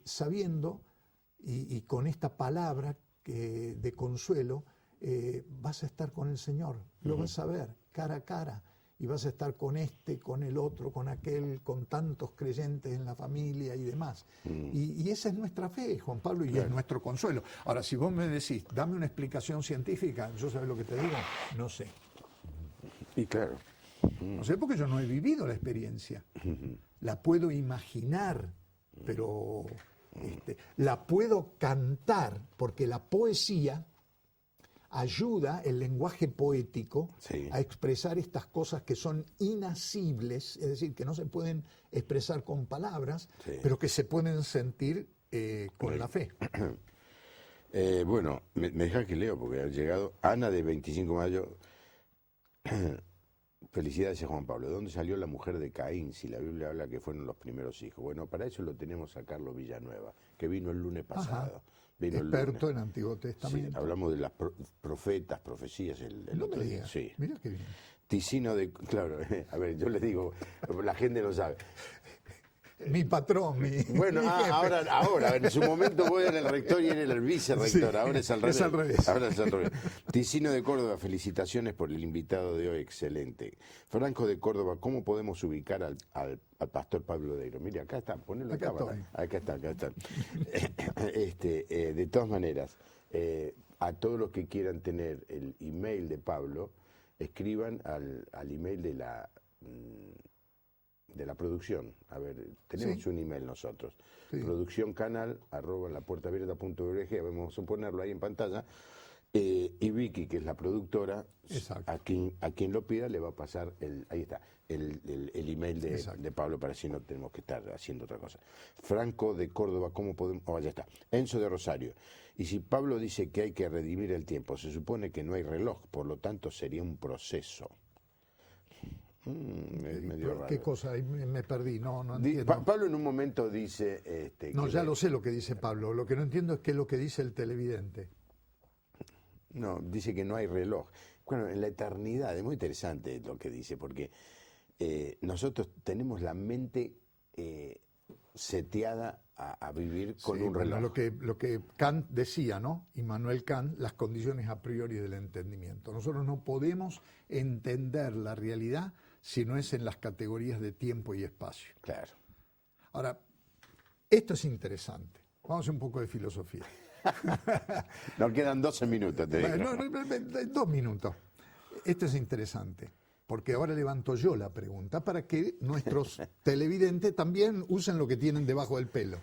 sabiendo y con esta palabra de consuelo, vas a estar con el Señor, lo vas a ver cara a cara, y vas a estar con este, con el otro, con aquel, con tantos creyentes en la familia y demás. Y esa es nuestra fe, Juan Pablo, y es nuestro consuelo. Ahora, si vos me decís, dame una explicación científica, yo sabés lo que te digo, no sé. Y claro. No sé porque yo no he vivido la experiencia. La puedo imaginar, pero la puedo cantar, porque la poesía ayuda, el lenguaje poético, a expresar estas cosas que son inasibles, es decir, que no se pueden expresar con palabras, pero que se pueden sentir con la fe. Bueno, me deja que leo, porque ha llegado Ana de 25 de mayo. Felicidades a Juan Pablo. ¿De dónde salió la mujer de Caín? Si la Biblia habla que fueron los primeros hijos. Bueno, para eso lo tenemos a Carlos Villanueva, que vino el lunes pasado. Vino experto en Antiguo Testamento. Sí, hablamos de las profetas, profecías. El no otro me día. digas. Sí. Mira qué bien. Ticino de... Claro, a ver, yo les digo, la gente no sabe. Mi patrón, Bueno, mi jefe. ahora, en su momento vos eras el rector y él era el vicerrector, Sí, ahora es al revés. es al revés. Ahora es al revés. Ticino de Córdoba, felicitaciones por el invitado de hoy, excelente. Franco de Córdoba, ¿cómo podemos ubicar al pastor Pablo Deiro? Mire, acá está, ponelo Acá cámara. Acá está. De todas maneras, a todos los que quieran tener el email de Pablo, escriban al email de la de la producción. A ver, tenemos Sí. un email nosotros. Sí. produccioncanal@lapuertaabierta.org, vamos a ponerlo ahí en pantalla. Y Vicky, que es la productora, Exacto. a quien lo pida le va a pasar ahí está, el email de Pablo, para si no tenemos que estar haciendo otra cosa. Franco de Córdoba, ¿cómo podemos? Ya está. Enzo de Rosario. Y si Pablo dice que hay que redimir el tiempo, se supone que no hay reloj, por lo tanto sería un proceso. Es medio raro. ¿Qué cosa? Ahí me perdí, no entiendo. Pablo en un momento dice... No, ya lo sé lo que dice Pablo. Lo que no entiendo es qué es lo que dice el televidente. No, dice que no hay reloj. Bueno, en la eternidad, es muy interesante lo que dice, porque nosotros tenemos la mente seteada a vivir con un reloj. Bueno, lo que Kant decía, ¿no? Immanuel Kant, las condiciones a priori del entendimiento. Nosotros no podemos entender la realidad si no es en las categorías de tiempo y espacio. Claro. Ahora, esto es interesante. Vamos a hacer un poco de filosofía. Nos quedan 12 minutos, te digo. No, 2 minutos. Esto es interesante, porque ahora levanto yo la pregunta para que nuestros televidentes también usen lo que tienen debajo del pelo,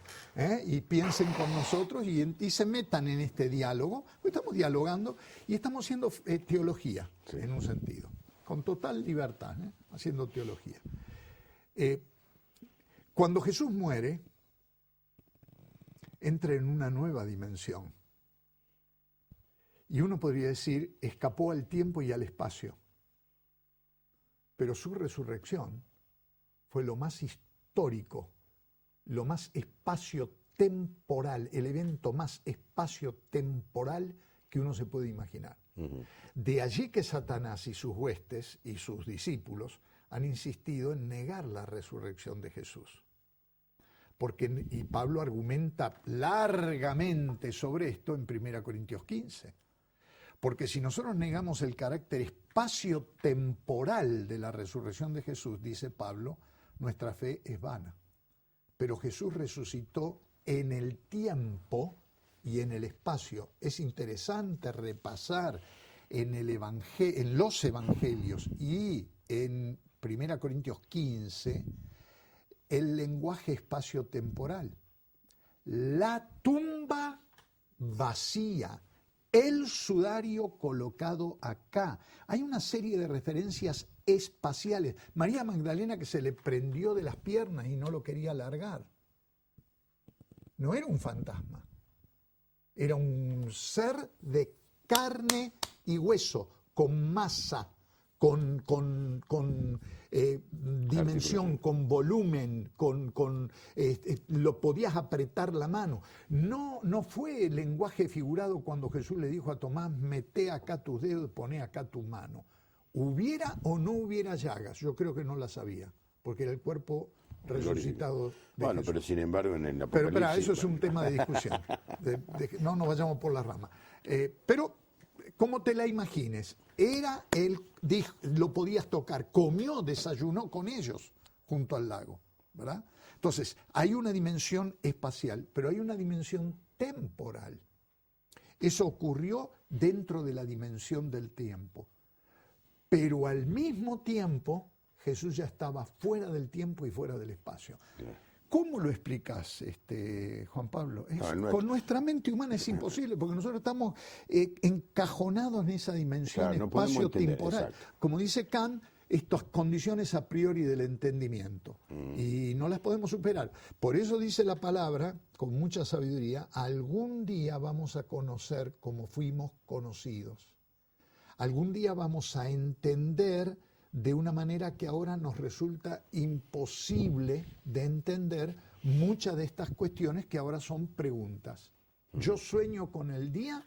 y piensen con nosotros y se metan en este diálogo. Estamos dialogando y estamos haciendo teología, sí, en un sentido, con total libertad, haciendo teología. Cuando Jesús muere, entra en una nueva dimensión. Y uno podría decir, escapó al tiempo y al espacio. Pero su resurrección fue lo más histórico, lo más espacio-temporal, el evento más espacio-temporal que uno se puede imaginar. Uh-huh. De allí que Satanás y sus huestes y sus discípulos han insistido en negar la resurrección de Jesús. Y Pablo argumenta largamente sobre esto en 1 Corintios 15. Porque si nosotros negamos el carácter espacio-temporal de la resurrección de Jesús, dice Pablo, nuestra fe es vana. Pero Jesús resucitó en el tiempo y en el espacio. Es interesante repasar en los evangelios y en 1 Corintios 15 el lenguaje espacio-temporal. La tumba vacía, el sudario colocado acá. Hay una serie de referencias espaciales. María Magdalena, que se le prendió de las piernas y no lo quería largar. No era un fantasma. Era un ser de carne y hueso, con masa, con dimensión, con volumen, lo podías apretar la mano. No fue el lenguaje figurado cuando Jesús le dijo a Tomás, mete acá tus dedos, poné acá tu mano. ¿Hubiera o no hubiera llagas? Yo creo que no las había, porque era el cuerpo resucitado de Bueno, Jesús. pero sin embargo en el Pero Apocalipsis... espera, eso es un tema de discusión. No nos vayamos por la rama. Pero, ¿cómo te la imagines? Lo podías tocar, comió, desayunó con ellos junto al lago, ¿verdad? Entonces, hay una dimensión espacial, pero hay una dimensión temporal. Eso ocurrió dentro de la dimensión del tiempo. Pero al mismo tiempo, Jesús ya estaba fuera del tiempo y fuera del espacio. ¿Cómo lo explicás, Juan Pablo? Con nuestra mente humana es imposible, porque nosotros estamos encajonados en esa dimensión espacio-temporal. Como dice Kant, estas condiciones a priori del entendimiento. Y no las podemos superar. Por eso dice la palabra, con mucha sabiduría, algún día vamos a conocer como fuimos conocidos. Algún día vamos a entender de una manera que ahora nos resulta imposible de entender muchas de estas cuestiones que ahora son preguntas. Yo sueño con el día,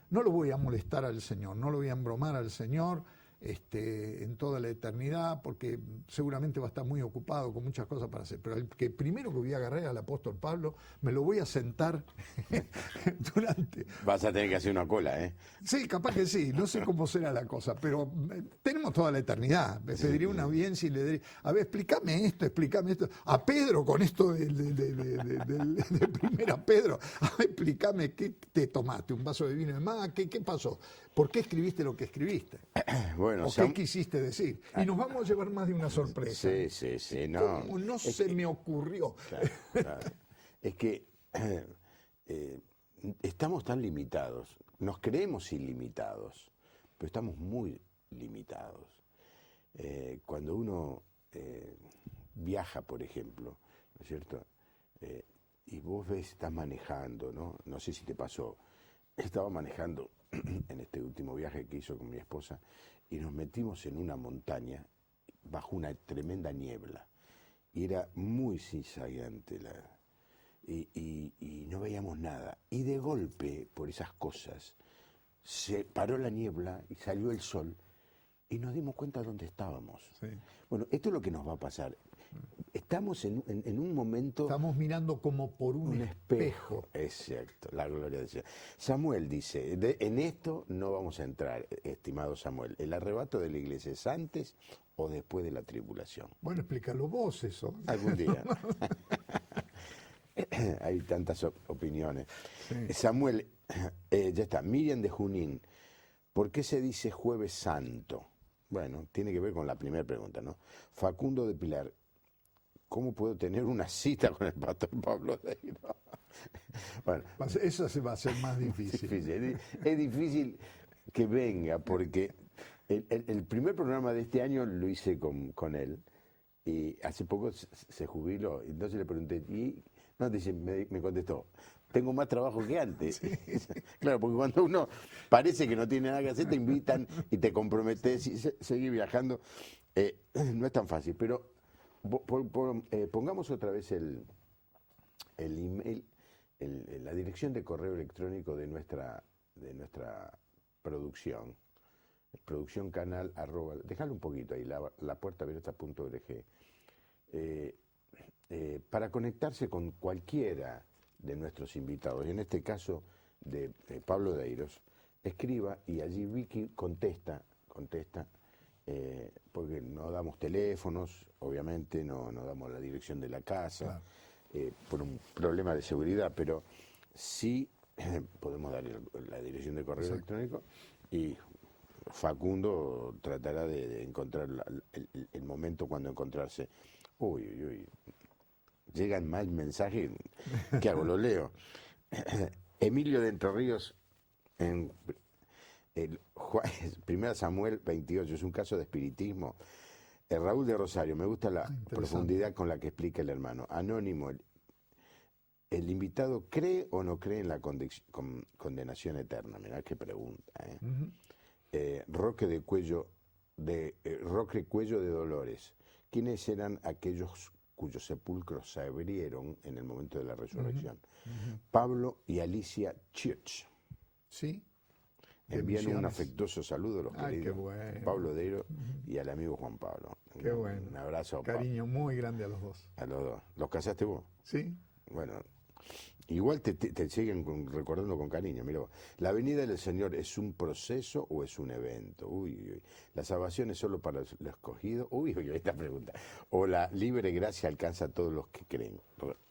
no lo voy a molestar al Señor, no lo voy a embromar al Señor en toda la eternidad, porque seguramente va a estar muy ocupado con muchas cosas para hacer. Pero el que primero que voy a agarrar al apóstol Pablo, me lo voy a sentar durante... Vas a tener que hacer una cola, ¿eh? Sí, capaz que sí, no sé cómo será la cosa, pero tenemos toda la eternidad. Me pediría una audiencia y le diría, a ver, explícame esto. A Pedro con esto de primera Pedro, a ver, explícame, ¿qué te tomaste? ¿Un vaso de vino de más? ¿Qué pasó? ¿Por qué escribiste lo que escribiste? Bueno, Bueno, ¿O qué quisiste decir? Y nos vamos a llevar más de una sorpresa. Sí, no. ¿Cómo no se me ocurrió? Claro. Es que estamos tan limitados, nos creemos ilimitados, pero estamos muy limitados. Cuando uno viaja, por ejemplo, ¿no es cierto? Y vos ves, estás manejando, ¿no? No sé si te pasó. Estaba manejando en este último viaje que hizo con mi esposa y nos metimos en una montaña bajo una tremenda niebla. Y era muy zigzagueante y no veíamos nada. Y de golpe, por esas cosas, se paró la niebla y salió el sol y nos dimos cuenta de dónde estábamos. Sí. Bueno, esto es lo que nos va a pasar. Estamos en un momento... Estamos mirando como por un espejo. Exacto, la gloria de Dios. Samuel dice, en esto no vamos a entrar, estimado Samuel. ¿El arrebato de la iglesia es antes o después de la tribulación? Bueno, explícalo vos eso. Algún día. Hay tantas opiniones. Sí. Samuel, ya está. Miriam de Junín, ¿por qué se dice Jueves Santo? Bueno, tiene que ver con la primera pregunta, ¿no? Facundo de Pilar, ¿cómo puedo tener una cita con el pastor Pablo Deiro? Bueno, Eso se va a hacer más difícil. Es difícil que venga, porque el primer programa de este año lo hice con él, y hace poco se jubiló. Entonces le pregunté, y no, dice, me contestó, tengo más trabajo que antes. Sí. Claro, porque cuando uno parece que no tiene nada que hacer, te invitan y te comprometes y seguir viajando. No es tan fácil, pero pongamos otra vez el email, la dirección de correo electrónico de nuestra producción. Producción canal @, déjalo un poquito ahí, lapuertaabierta.org, para conectarse con cualquiera de nuestros invitados, y en este caso de Pablo Deiros, escriba y allí Vicky contesta, porque no damos teléfonos, obviamente no damos la dirección de la casa, claro, por un problema de seguridad, pero sí podemos dar la dirección de correo electrónico y Facundo tratará de encontrar el momento cuando encontrarse. Uy. Llegan más mensajes. ¿Qué hago? Lo leo. Emilio de Entre Ríos, en Primera Samuel 28, es un caso de espiritismo. Raúl de Rosario, me gusta la profundidad con la que explica el hermano. Anónimo, ¿el invitado cree o no cree en la condenación eterna? Mirá qué pregunta. Roque Cuello de Dolores. ¿Quiénes eran aquellos cuyos sepulcros se abrieron en el momento de la resurrección? Pablo y Alicia Church. Sí. Envían un afectuoso saludo a los queridos bueno. Pablo Deiro y al amigo Juan Pablo. Qué bueno. Un abrazo. Cariño muy grande a los dos. A los dos. ¿Los casaste vos? Sí. Bueno, igual te siguen recordando con cariño. Mira, ¿la venida del Señor es un proceso o es un evento? Uy. ¿La salvación es solo para los escogidos? Uy, esta pregunta. ¿O la libre gracia alcanza a todos los que creen?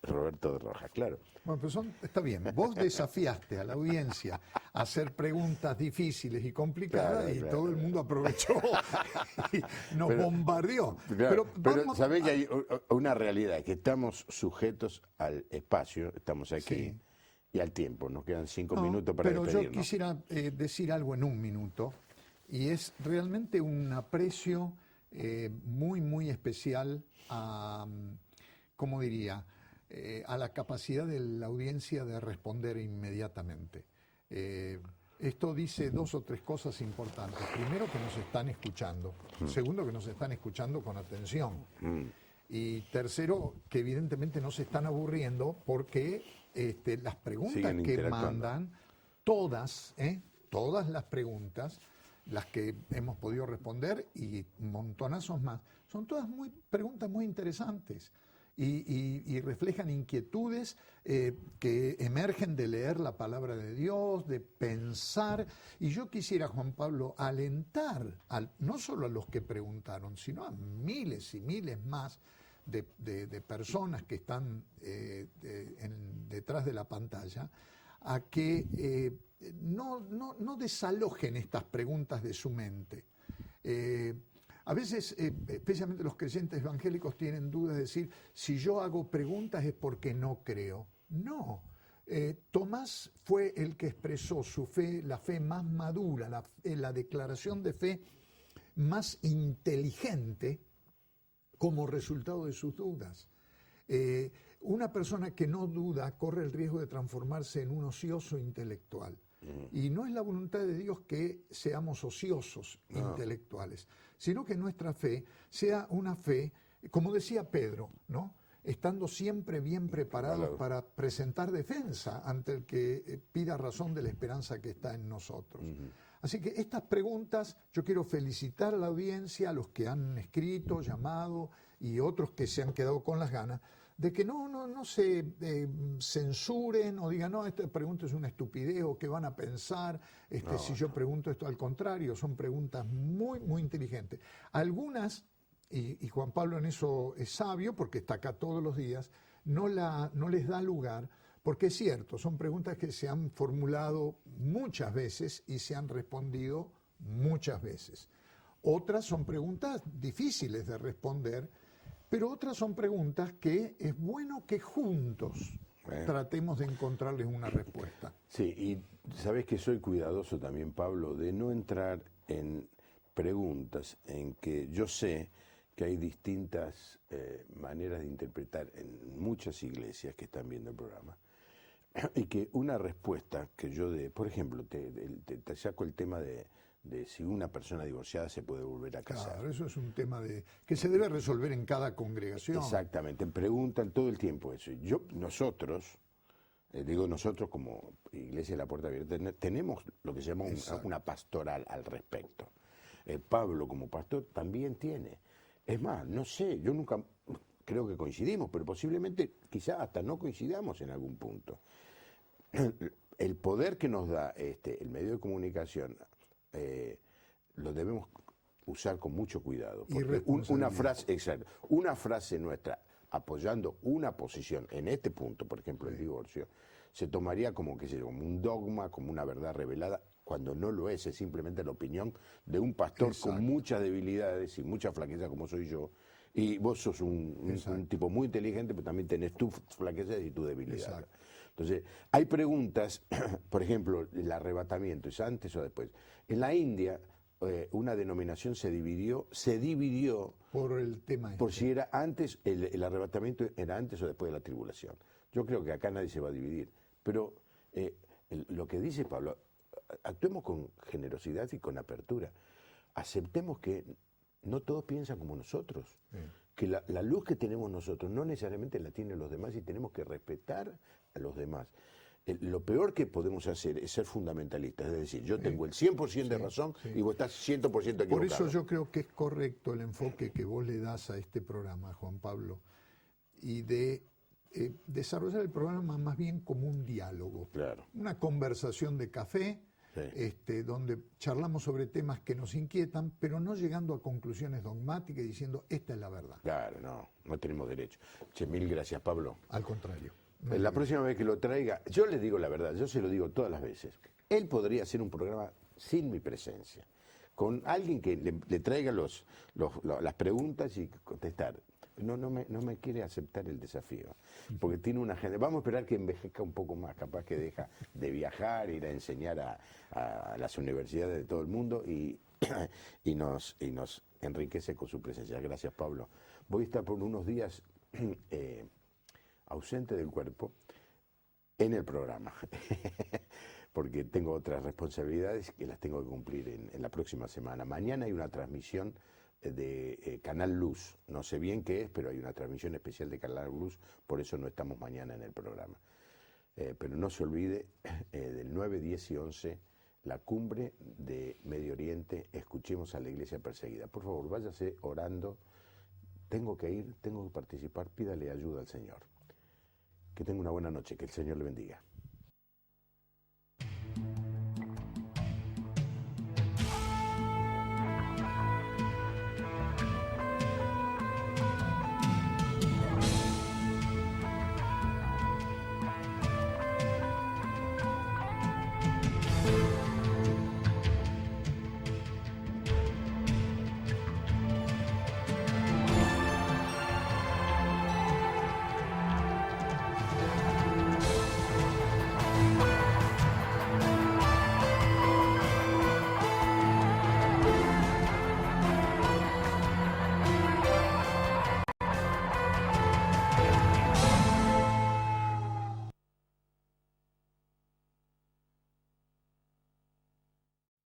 Roberto de Rojas, claro. Bueno, pues está bien. Vos desafiaste a la audiencia a hacer preguntas difíciles y complicadas, claro. Todo el mundo aprovechó y nos bombardeó. Claro, pero sabés que hay una realidad, que estamos sujetos al espacio, estamos aquí, sí, y al tiempo. Nos quedan 5 minutos para despedirnos. Pero yo quisiera decir algo en 1 minuto, y es realmente un aprecio muy, muy especial a, ¿cómo diría?, a la capacidad de la audiencia de responder inmediatamente. Esto dice 2 o 3 cosas importantes. Primero, que nos están escuchando. Segundo, que nos están escuchando con atención. Y tercero, que evidentemente no se están aburriendo porque las preguntas que mandan, todas las preguntas, las que hemos podido responder y montonazos más, son todas preguntas muy interesantes. Y reflejan inquietudes que emergen de leer la palabra de Dios, de pensar. Y yo quisiera, Juan Pablo, alentar no solo a los que preguntaron, sino a miles y miles más de personas que están detrás de la pantalla, a que no desalojen estas preguntas de su mente. A veces, especialmente los creyentes evangélicos tienen dudas de decir, si yo hago preguntas es porque no creo. No. Tomás fue el que expresó su fe, la fe más madura, la declaración de fe más inteligente como resultado de sus dudas. Una persona que no duda corre el riesgo de transformarse en un ocioso intelectual. Y no es la voluntad de Dios que seamos ociosos intelectuales, sino que nuestra fe sea una fe, como decía Pedro, ¿no? Estando siempre bien preparados para presentar defensa ante el que pida razón de la esperanza que está en nosotros. Así que estas preguntas, yo quiero felicitar a la audiencia, a los que han escrito, llamado y otros que se han quedado con las ganas, de que no se censuren o digan, no, esta pregunta es una estupidez o qué van a pensar si yo pregunto esto. Al contrario, son preguntas muy, muy inteligentes. Algunas, y Juan Pablo en eso es sabio porque está acá todos los días, no les da lugar, porque es cierto, son preguntas que se han formulado muchas veces y se han respondido muchas veces. Otras son preguntas difíciles de responder, pero otras son preguntas que es bueno que juntos tratemos de encontrarles una respuesta. Sí, y sabes que soy cuidadoso también, Pablo, de no entrar en preguntas en que yo sé que hay distintas maneras de interpretar en muchas iglesias que están viendo el programa, y que una respuesta que yo dé, por ejemplo, te saco el tema de si una persona divorciada se puede volver a casar. Claro, eso es un tema que se debe resolver en cada congregación. Exactamente, preguntan todo el tiempo eso. Nosotros, digo nosotros como Iglesia de la Puerta Abierta, tenemos lo que se llama una pastoral al respecto. Pablo como pastor también tiene. Es más, no sé, yo nunca creo que coincidimos, pero posiblemente quizá hasta no coincidamos en algún punto. El poder que nos da el medio de comunicación lo debemos usar con mucho cuidado. Porque una frase nuestra apoyando una posición en este punto, por ejemplo el divorcio, se tomaría como un dogma, como una verdad revelada, cuando no lo es simplemente la opinión de un pastor con muchas debilidades y mucha flaqueza como soy yo. Y vos sos un tipo muy inteligente, pero también tenés tus flaquezas y tu debilidad. Entonces, hay preguntas, por ejemplo, el arrebatamiento, ¿es antes o después? En la India, una denominación se dividió por el tema por si era antes, el arrebatamiento era antes o después de la tribulación. Yo creo que acá nadie se va a dividir. Pero lo que dice Pablo, actuemos con generosidad y con apertura. Aceptemos que no todos piensan como nosotros, que la luz que tenemos nosotros no necesariamente la tienen los demás y tenemos que respetar a los demás. Lo peor que podemos hacer es ser fundamentalistas, es decir, yo tengo el 100% de razón y vos estás 100% equivocado. Por eso yo creo que es correcto el enfoque que vos le das a este programa, Juan Pablo, y de desarrollar el programa más bien como un diálogo, una conversación de café, donde charlamos sobre temas que nos inquietan, pero no llegando a conclusiones dogmáticas y diciendo, esta es la verdad. Claro, no tenemos derecho. Mil gracias, Pablo. Al contrario. La próxima vez que lo traiga, yo le digo la verdad, yo se lo digo todas las veces. Él podría hacer un programa sin mi presencia, con alguien que le traiga las preguntas y contestar. No me quiere aceptar el desafío, porque tiene una agenda. Vamos a esperar que envejezca un poco más, capaz que deja de viajar, ir a enseñar a las universidades de todo el mundo y nos enriquece con su presencia. Gracias, Pablo. Voy a estar por unos días ausente del cuerpo en el programa, porque tengo otras responsabilidades que las tengo que cumplir en la próxima semana. Mañana hay una transmisión de Canal Luz, no sé bien qué es, pero hay una transmisión especial de Canal Luz, por eso no estamos mañana en el programa. Pero no se olvide, del 9, 10 y 11, la cumbre de Medio Oriente, escuchemos a la iglesia perseguida. Por favor, váyase orando, tengo que ir, tengo que participar, pídale ayuda al Señor. Que tenga una buena noche, que el Señor le bendiga.